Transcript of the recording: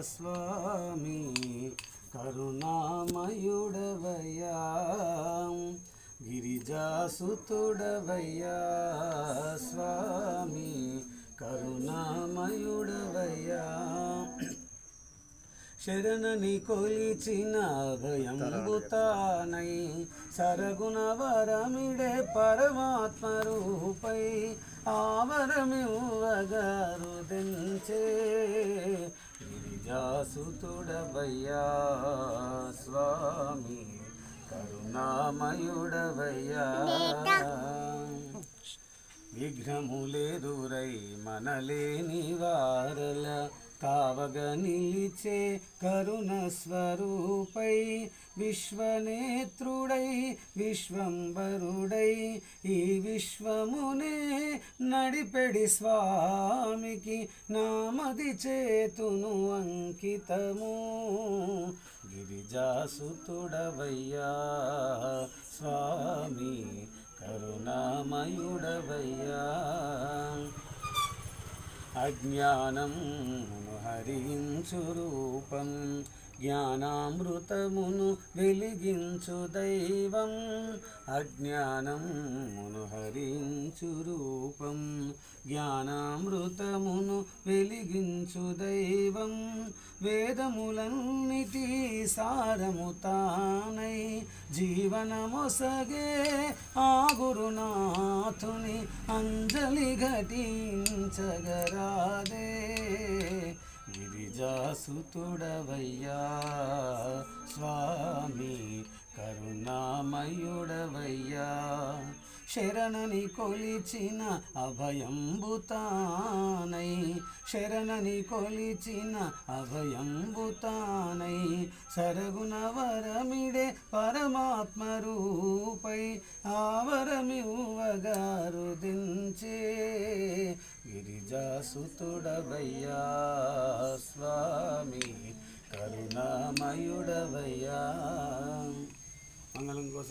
స్వామి కరుణామయుడవయ్యా గిరిజాసుతుడవయ్యా స్వామి కరుణామయుడవయ్యా శరణని కొలిచిన భయంబుతానై సరగుణ వరమిడే పరమాత్మ రూపై ఆవరమివ్వగారు దెంచే గిరిజాసుతుడవయ్యా స్వామి కరుణామయుడవయ్యా విఘ్నములెదురై మనలేని వారల కావగ నిలిచే కరుణ స్వరూపై విశ్వనేత్రుడై విశ్వంబరుడై ఈ విశ్వమునే నడిపెడి స్వామికి నామది చేతును అంకితము గిరిజాసుతుడవయ్యా స్వామి కరుణామయుడవయ్యా అజ్ఞానమును హరించు రూపం జ్ఞానామృతమును వెలిగించు దైవం అజ్ఞానమును హరించు రూపం జ్ఞానామృతమును వెలిగించు దైవం వేదములన్నిటి సారము తానై జీవనమొసగే ఆ గురునాథుని అంజలి ఘటించగరాదే గిరిజాసుతుడవయ్యా స్వామి కరుణామయుడవయ్యా శరణని కొలిచిన అభయంబుతానై శరణని కొలిచిన అభయంబుతానై సరగుణ వరమిడే పరమాత్మ రూపై ఆవరమివ్వగారు దించే గిరిజాసుతుడవయ్యా స్వామి కరుణామయుడవయ్యా మంగళం కోసం